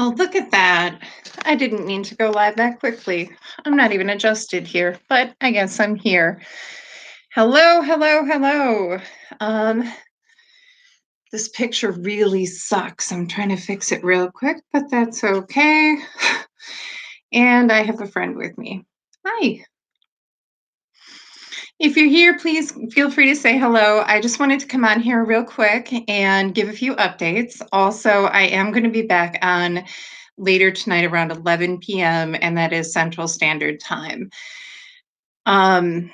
Oh, look at that. I didn't mean to go live that quickly. I'm not even adjusted here, but I guess I'm here. Hello, hello, hello. Um, this picture really sucks. I'm trying to fix it real quick, but that's okay. And I have a friend with me. Hi. If you're here, please feel free to say hello. I just wanted to come on here real quick and give a few updates. Also, I am going to be back on later tonight around 11 p.m., and that is Central Standard Time. Um,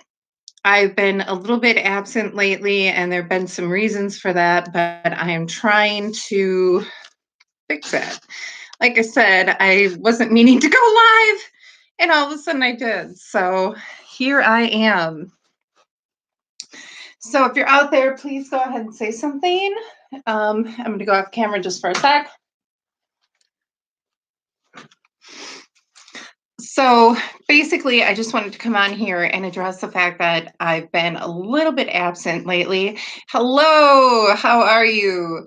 I've been a little bit absent lately, and there have been some reasons for that, but I am trying to fix it. Like I said, I wasn't meaning to go live, and all of a sudden I did. So here I am. So if you're out there, please go ahead and say something. I'm going to go off camera just for a sec. So basically, I just wanted to come on here and address the fact that I've been a little bit absent lately. Hello, how are you?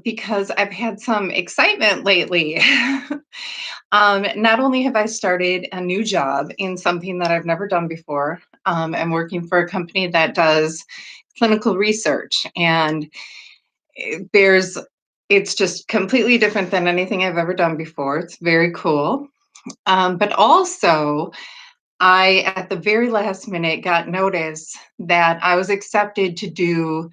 Because I've had some excitement lately. Not only have I started a new job in something that I've never done before, I'm working for a company that does clinical research, and it's just completely different than anything I've ever done before. It's very cool. But also, I, at the very last minute, got notice that I was accepted to do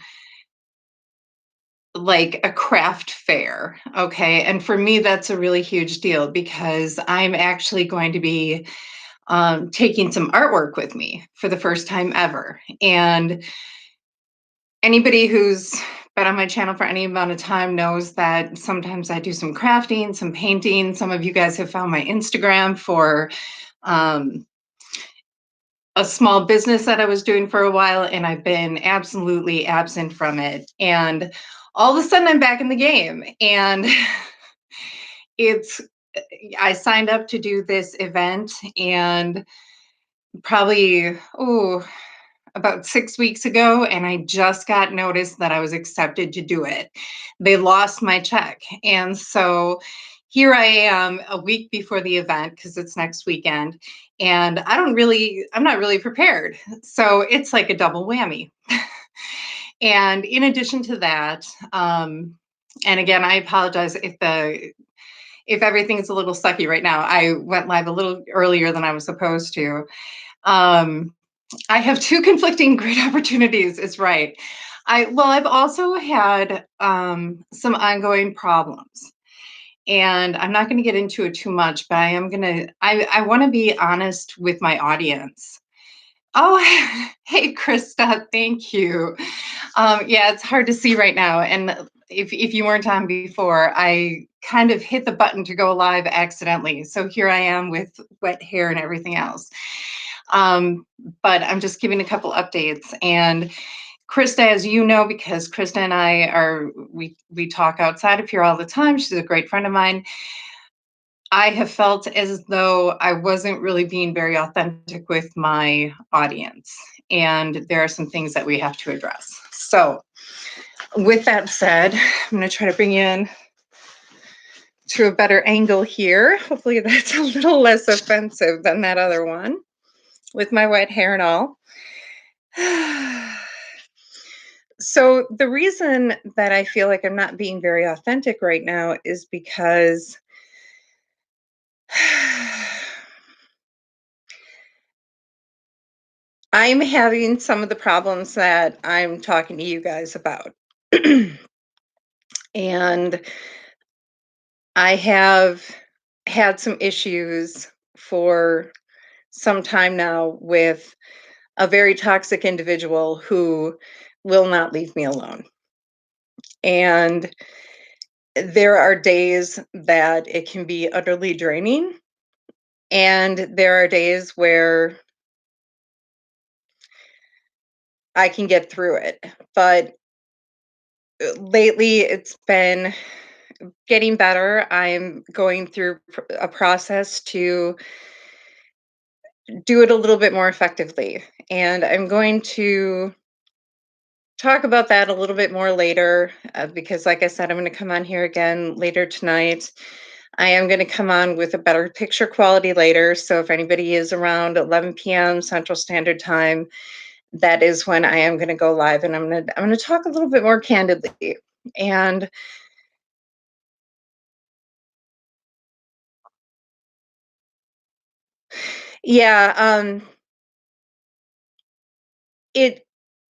like a craft fair. Okay. And for me, that's a really huge deal because I'm actually going to be taking some artwork with me for the first time ever. And anybody who's been on my channel for any amount of time knows that sometimes I do some crafting, some painting. Some of you guys have found my Instagram for um, a small business that I was doing for a while, and I've been absolutely absent from it. And all of a sudden, I'm back in the game. And it's, I signed up to do this event, and probably, about 6 weeks ago, and I just got notice that I was accepted to do it. They lost my check. And so here I am a week before the event because it's next weekend. And I'm not really prepared. So it's like a double whammy. And in addition to that, and again, I apologize if everything's a little sucky right now. I went live a little earlier than I was supposed to. Um, I have two conflicting great opportunities, is right. I've also had some ongoing problems, and I'm not going to get into it too much, but I want to be honest with my audience. Oh, hey, Krista, thank you. Yeah, it's hard to see right now, and if you weren't on before, I kind of hit the button to go live accidentally. So here I am with wet hair and everything else. Um, but I'm just giving a couple updates. And Krista, as you know, because Krista and we talk outside of here all the time. She's a great friend of mine. I have felt as though I wasn't really being very authentic with my audience. And there are some things that we have to address. So with that said, I'm going to try to bring you in to a better angle here. Hopefully that's a little less offensive than that other one with my wet hair and all. So the reason that I feel like I'm not being very authentic right now is because I'm having some of the problems that I'm talking to you guys about. And I have had some issues for some time now with a very toxic individual who will not leave me alone. And there are days that it can be utterly draining. And there are days where I can get through it. But lately, it's been getting better. I'm going through a process to do it a little bit more effectively. And I'm going to talk about that a little bit more later because, like I said, I'm going to come on here again later tonight. I am going to come on with a better picture quality later. So if anybody is around 11 p.m. Central Standard Time, that is when I am going to go live, and I'm going to talk a little bit more candidly. And yeah, it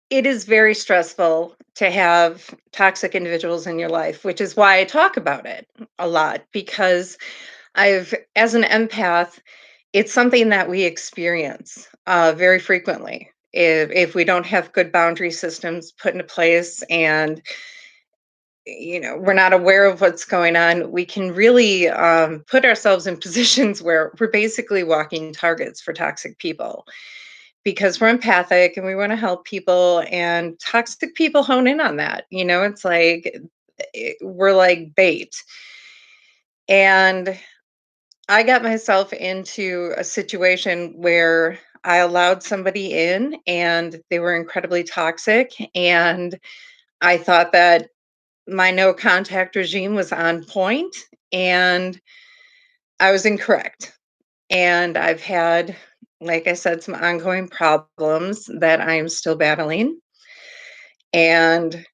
it is very stressful to have toxic individuals in your life, which is why I talk about it a lot, because as an empath, it's something that we experience very frequently. If we don't have good boundary systems put into place, and we're not aware of what's going on, we can really put ourselves in positions where we're basically walking targets for toxic people, because we're empathic and we want to help people, and toxic people hone in on that. It's like we're like bait. And I got myself into a situation where I allowed somebody in and they were incredibly toxic, and I thought that my no contact regime was on point, and I was incorrect. And I've had, like I said, some ongoing problems that I'm still battling. And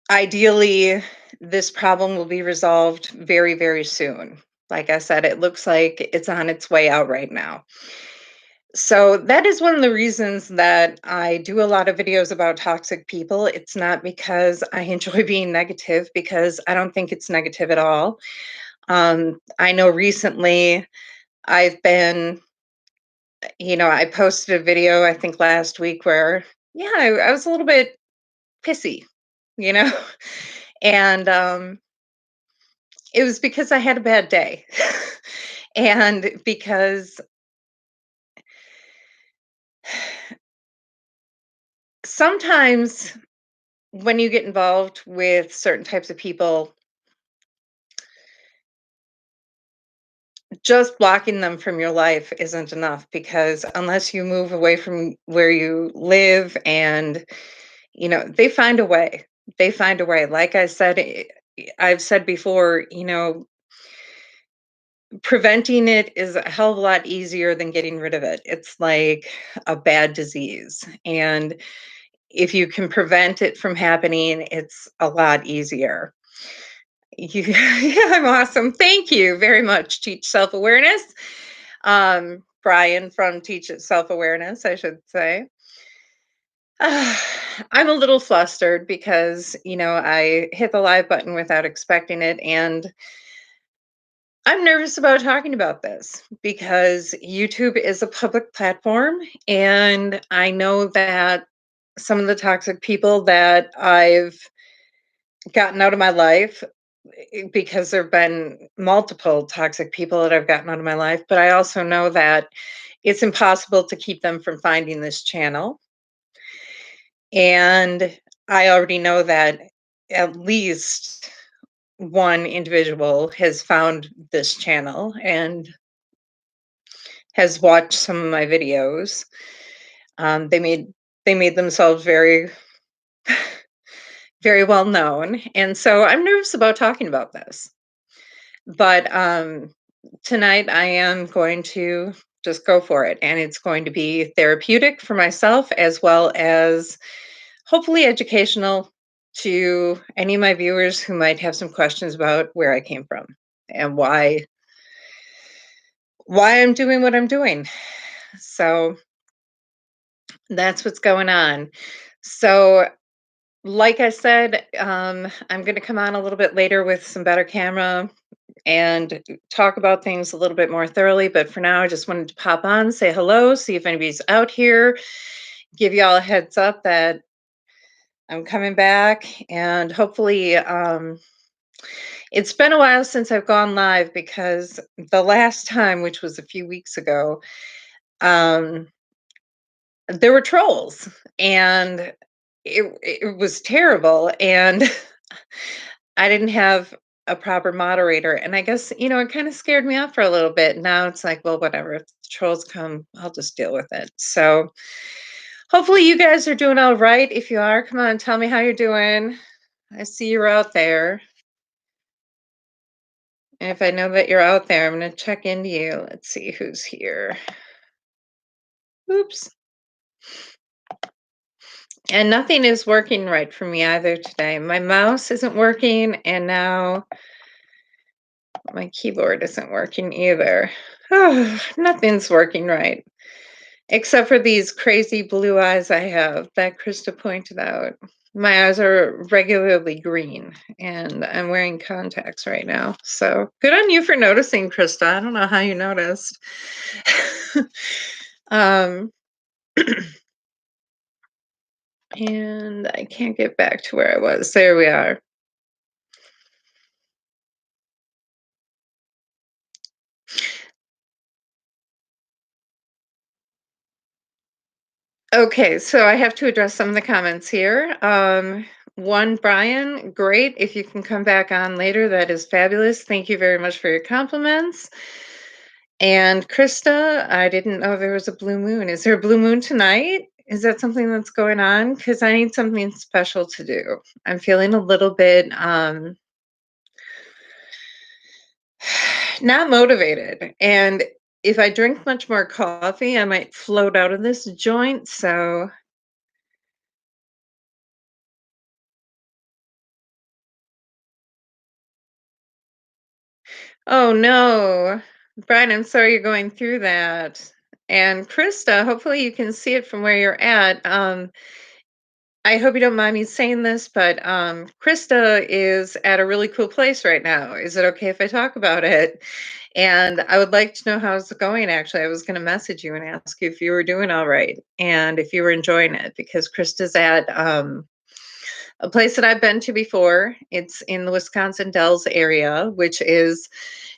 ideally, this problem will be resolved very, very soon. Like I said, it looks like it's on its way out right now. So that is one of the reasons that I do a lot of videos about toxic people. It's not because I enjoy being negative, because I don't think it's negative at all. I know recently I've been, I posted a video, I think last week, where, yeah, I was a little bit pissy, you know, and it was because I had a bad day. And because sometimes when you get involved with certain types of people, just blocking them from your life isn't enough, because unless you move away from where you live, and they find a way. They find a way. Like I said, I've said before, preventing it is a hell of a lot easier than getting rid of it. It's like a bad disease. And if you can prevent it from happening, it's a lot easier. Yeah, I'm awesome. Thank you very much, Teach Self Awareness. Brian from Teach It Self Awareness, I should say. I'm a little flustered because, I hit the live button without expecting it. And I'm nervous about talking about this because YouTube is a public platform. And I know that some of the toxic people that I've gotten out of my life, because there have been multiple toxic people that I've gotten out of my life, but I also know that it's impossible to keep them from finding this channel. And I already know that at least one individual has found this channel and has watched some of my videos. They made themselves very very well known, and so I'm nervous about talking about this. But tonight I am going to just go for it, and it's going to be therapeutic for myself, as well as hopefully educational to any of my viewers who might have some questions about where I came from and why I'm doing what I'm doing. So that's what's going on. So, like I said, I'm going to come on a little bit later with some better camera and talk about things a little bit more thoroughly. But for now, I just wanted to pop on, say hello, see if anybody's out here, give y'all a heads up that I'm coming back, and hopefully, it's been a while since I've gone live, because the last time, which was a few weeks ago, um, there were trolls, and it was terrible, and I didn't have a proper moderator, and I guess, it kinda scared me off for a little bit. Now it's like, "Well, whatever. If the trolls come, I'll just deal with it." So, hopefully you guys are doing all right. If you are, come on, tell me how you're doing. I see you're out there. And if I know that you're out there, I'm going to check into you. Let's see who's here. Oops. And nothing is working right for me either today. My mouse isn't working, and now my keyboard isn't working either. Oh, nothing's working right. Except for these crazy blue eyes I have that Krista pointed out. My eyes are regularly green, and I'm wearing contacts right now. So good on you for noticing, Krista. I don't know how you noticed. um, and I can't get back to where I was. There we are. Okay, so I have to address some of the comments here. One, Brian, great. If you can come back on later, that is fabulous. Thank you very much for your compliments. And Krista, I didn't know there was a blue moon. Is there a blue moon tonight? Is that something that's going on? Because I need something special to do. I'm feeling a little bit not motivated. And if I drink much more coffee, I might float out of this joint. So, oh no, Brian, I'm sorry you're going through that. And Krista, hopefully you can see it from where you're at. I hope you don't mind me saying this, but Krista is at a really cool place right now. Is it okay if I talk about it? And I would like to know how it's going, actually. I was going to message you and ask you if you were doing all right and if you were enjoying it, because Krista's at a place that I've been to before. It's in the Wisconsin Dells area, which is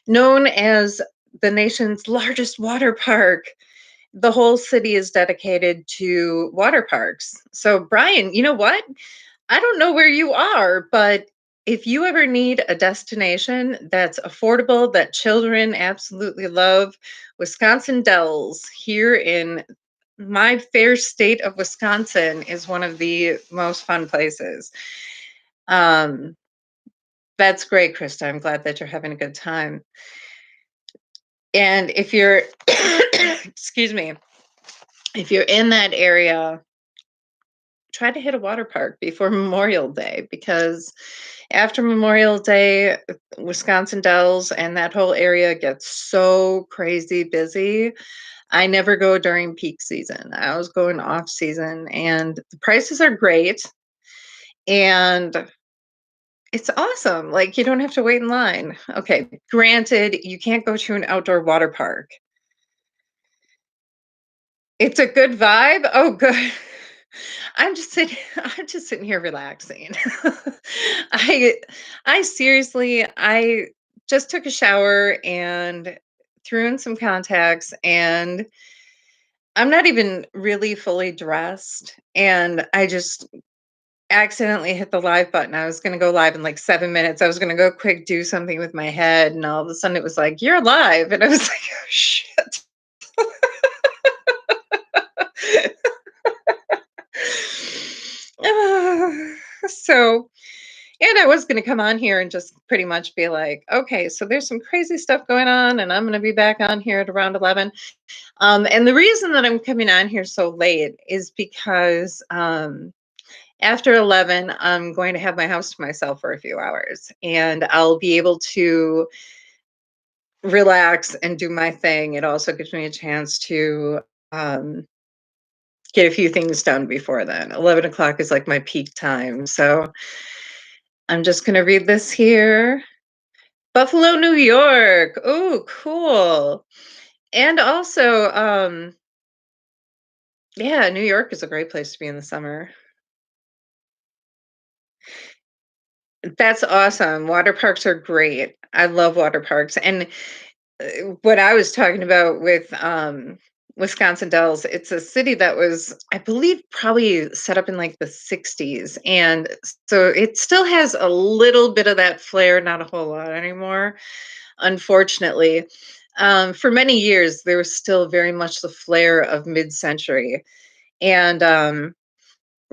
known as the nation's largest water park. The whole city is dedicated to water parks. So, Brian, you know what? I don't know where you are, but if you ever need a destination that's affordable, that children absolutely love, Wisconsin Dells here in my fair state of Wisconsin is one of the most fun places. Um, that's great, Krista. I'm glad that you're having a good time. And if you're, excuse me, if you're in that area, try to hit a water park before Memorial Day, because after Memorial Day, Wisconsin Dells and that whole area gets so crazy busy. I never go during peak season. I always go in off season, and the prices are great, and it's awesome. Like, you don't have to wait in line. Okay, granted, you can't go to an outdoor water park. It's a good vibe. Oh, good. I'm just sitting here relaxing. I I seriously, I just took a shower and threw in some contacts, and I'm not even really fully dressed, and I just accidentally hit the live button. I was going to go live in like 7 minutes. I was going to go quick do something with my head, and all of a sudden it was like, "You're live." And I was like, "Oh shit." So, and I was going to come on here and just pretty much be like, okay, so there's some crazy stuff going on, and I'm going to be back on here at around 11. And the reason that I'm coming on here so late is because after 11, I'm going to have my house to myself for a few hours, and I'll be able to relax and do my thing. It also gives me a chance to um, get a few things done before then. 11 o'clock is like my peak time. So I'm just going to read this here. Buffalo, New York. Oh, cool. And also, yeah, New York is a great place to be in the summer. That's awesome. Water parks are great. I love water parks. And what I was talking about with Wisconsin Dells, it's a city that was, I believe, probably set up in like the 60s. And so it still has a little bit of that flair, not a whole lot anymore, unfortunately. For many years, there was still very much the flair of mid century. And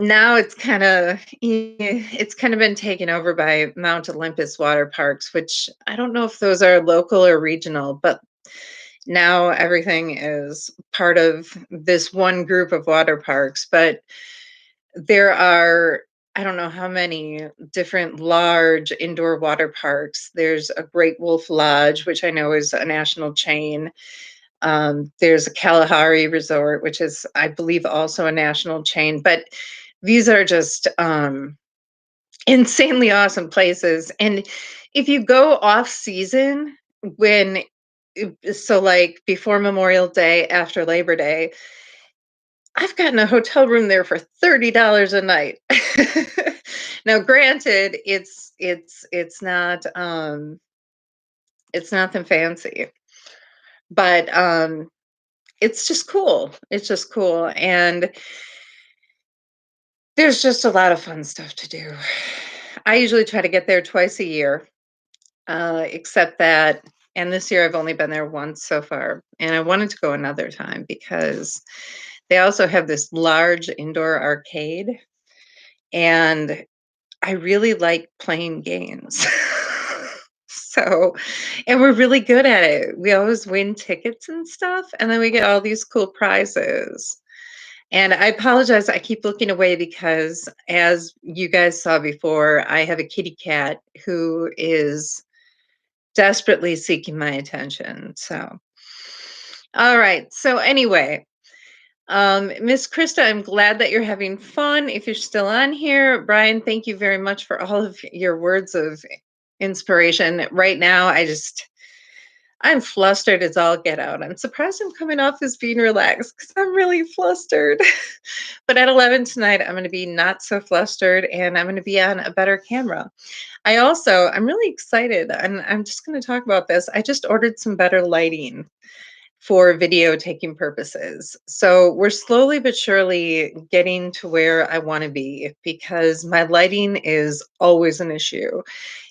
Now it's kind of been taken over by Mount Olympus water parks, which I don't know if those are local or regional, but now everything is part of this one group of water parks. But there are, I don't know how many different large indoor water parks. There's a Great Wolf Lodge, which I know is a national chain. There's a Kalahari Resort, which is, I believe, also a national chain. But these are just insanely awesome places. And if you go off season, when so like before Memorial Day, after Labor Day, I've gotten a hotel room there for $30 a night. Now, granted, it's nothing fancy, but it's just cool. It's just cool. And there's just a lot of fun stuff to do. I usually try to get there twice a year, except that, and this year I've only been there once so far. And I wanted to go another time because they also have this large indoor arcade. And I really like playing games. So, and we're really good at it. We always win tickets and stuff, and then we get all these cool prizes. And I apologize, I keep looking away because, as you guys saw before, I have a kitty cat who is desperately seeking my attention. So, all right. So, anyway, Miss Krista, I'm glad that you're having fun. If you're still on here, Brian, thank you very much for all of your words of inspiration. Right now, I'm flustered as all get out. I'm surprised I'm coming off as being relaxed because I'm really flustered. But at 11 tonight, I'm going to be not so flustered and I'm going to be on a better camera. I'm really excited, and I'm just going to talk about this. I just ordered some better lighting for video taking purposes. So we're slowly but surely getting to where I want to be because my lighting is always an issue.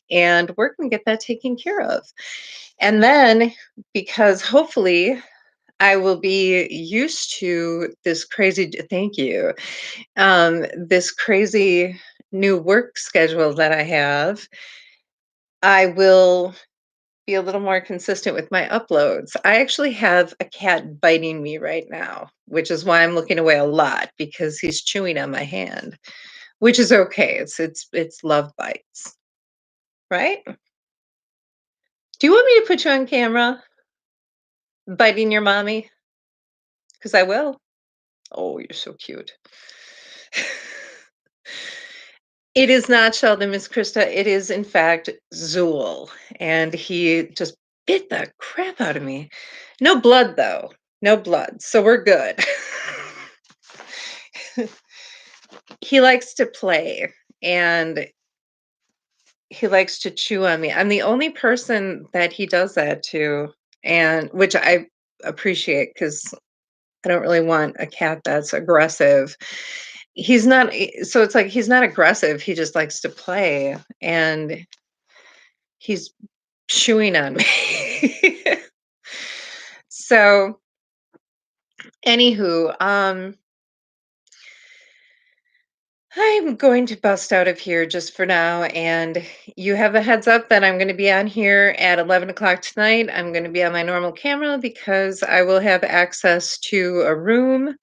And we're going to get that taken care of. And then, because hopefully I will be used to this crazy, thank you, this crazy new work schedule that I have, I will be a little more consistent with my uploads. I actually have a cat biting me right now, which is why I'm looking away a lot because he's chewing on my hand, which is okay. It's love bites, right? Do you want me to put you on camera biting your mommy? Because I will. Oh, you're so cute. It is not Sheldon, Miss Krista. It is, in fact, Zool. And he just bit the crap out of me. No blood, though. No blood. So we're good. He likes to play and he likes to chew on me. I'm the only person that he does that to, and which I appreciate because I don't really want a cat that's aggressive. He's not, so it's like he's not aggressive. He just likes to play and he's chewing on me. So, anywho, I'm going to bust out of here just for now, and you have a heads up that I'm going to be on here at 11 o'clock tonight. I'm going to be on my normal camera because I will have access to a room.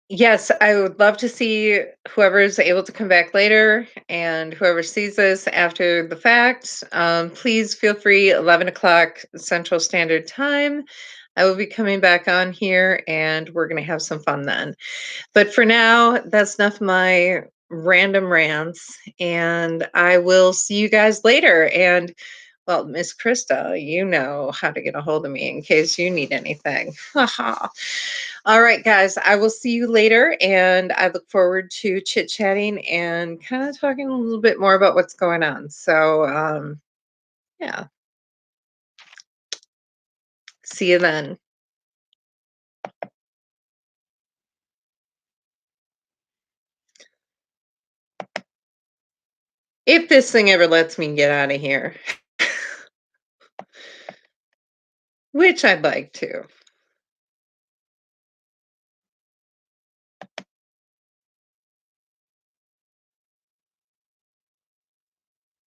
Yes, I would love to see whoever is able to come back later and whoever sees this after the fact. Please feel free, 11 o'clock Central Standard Time. I will be coming back on here and we're going to have some fun then. But for now, that's enough of my random rants. And I will see you guys later. And well, Miss Krista, you know how to get a hold of me in case you need anything. All right, guys, I will see you later. And I look forward to chit chatting and kind of talking a little bit more about what's going on. So, yeah, see you then. If this thing ever lets me get out of here, which I'd like to.